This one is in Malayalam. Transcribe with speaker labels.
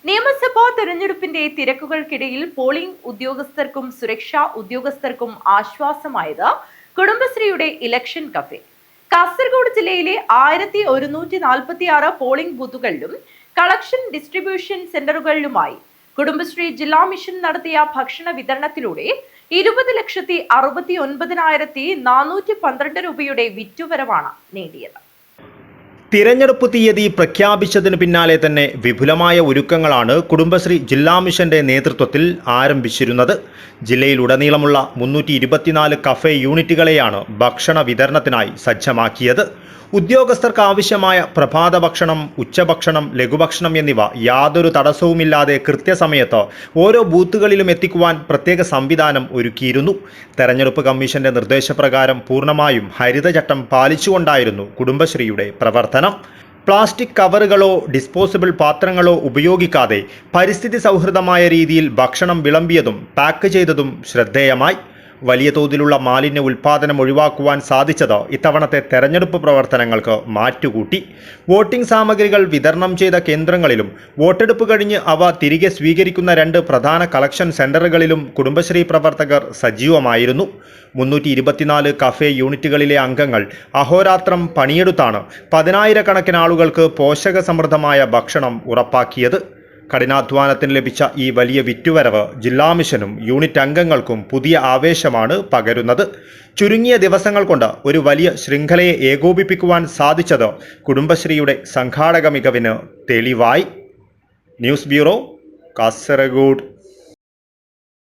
Speaker 1: നിയമസഭാ തെരഞ്ഞെടുപ്പിന്റെ തിരക്കുകൾക്കിടയിൽ പോളിംഗ് ഉദ്യോഗസ്ഥർക്കും സുരക്ഷാ ഉദ്യോഗസ്ഥർക്കും ആശ്വാസമായത് കുടുംബശ്രീയുടെ ഇലക്ഷൻ കഫേ. കാസർഗോഡ് ജില്ലയിലെ 1146 പോളിംഗ് ബൂത്തുകളിലും കളക്ഷൻ ഡിസ്ട്രിബ്യൂഷൻ സെന്ററുകളിലുമായി കുടുംബശ്രീ ജില്ലാ മിഷൻ നടത്തിയ ഭക്ഷണ വിതരണത്തിലൂടെ 20,69,412 രൂപയുടെ വിറ്റുവരവാണ് നേടിയത്.
Speaker 2: തിരഞ്ഞെടുപ്പ് തീയതി പ്രഖ്യാപിച്ചതിന് പിന്നാലെ തന്നെ വിപുലമായ ഒരുക്കങ്ങളാണ് കുടുംബശ്രീ ജില്ലാ മിഷന്റെ നേതൃത്വത്തിൽ ആരംഭിച്ചിരുന്നത്. ജില്ലയിലുടനീളമുള്ള 324 കഫേ യൂണിറ്റുകളെയാണ് ഭക്ഷണ വിതരണത്തിനായി സജ്ജമാക്കിയത്. ഉദ്യോഗസ്ഥർക്ക് ആവശ്യമായ പ്രഭാത ഭക്ഷണം, ഉച്ചഭക്ഷണം, ലഘുഭക്ഷണം എന്നിവ യാതൊരു തടസ്സവുമില്ലാതെ കൃത്യസമയത്ത് ഓരോ ബൂത്തുകളിലും എത്തിക്കുവാൻ പ്രത്യേക സംവിധാനം ഒരുക്കിയിരുന്നു. തെരഞ്ഞെടുപ്പ് കമ്മീഷന്റെ നിർദ്ദേശപ്രകാരം പൂർണ്ണമായും ഹരിതചട്ടം പാലിച്ചുകൊണ്ടായിരുന്നു കുടുംബശ്രീയുടെ പ്രവർത്തനം. പ്ലാസ്റ്റിക് കവറുകളോ ഡിസ്പോസിബിൾ പാത്രങ്ങളോ ഉപയോഗിക്കാതെ പരിസ്ഥിതി സൗഹൃദമായ രീതിയിൽ ഭക്ഷണം വിളമ്പിയതും പാക്ക് ചെയ്തതും ശ്രദ്ധേയമായി. വലിയ തോതിലുള്ള മാലിന്യ ഉൽപ്പാദനം ഒഴിവാക്കുവാൻ സാധിച്ചത് ഇത്തവണത്തെ തെരഞ്ഞെടുപ്പ് പ്രവർത്തനങ്ങൾക്ക് മാറ്റുകൂട്ടി. വോട്ടിംഗ് സാമഗ്രികൾ വിതരണം ചെയ്ത കേന്ദ്രങ്ങളിലും വോട്ടെടുപ്പ് കഴിഞ്ഞ് അവ തിരികെ സ്വീകരിക്കുന്ന 2 പ്രധാന കളക്ഷൻ സെന്ററുകളിലും കുടുംബശ്രീ പ്രവർത്തകർ സജീവമായിരുന്നു. 324 കഫേ യൂണിറ്റുകളിലെ അംഗങ്ങൾ അഹോരാത്രം പണിയെടുത്താണ് 10,000 ആളുകൾക്ക് പോഷകസമൃദ്ധമായ ഭക്ഷണം ഉറപ്പാക്കിയത്. കഠിനാധ്വാനത്തിന് ലഭിച്ച ഈ വലിയ വിറ്റുവരവ് ജില്ലാ മിഷനും യൂണിറ്റ് അംഗങ്ങൾക്കും പുതിയ ആവേശമാണ് പകരുന്നത്. ചുരുങ്ങിയ ദിവസങ്ങൾ കൊണ്ട് ഒരു വലിയ ശൃംഖലയെ ഏകോപിപ്പിക്കുവാൻ സാധിച്ചത് കുടുംബശ്രീയുടെ സംഘാടക മികവിന് തെളിവായി. News bureau, Kasaragod.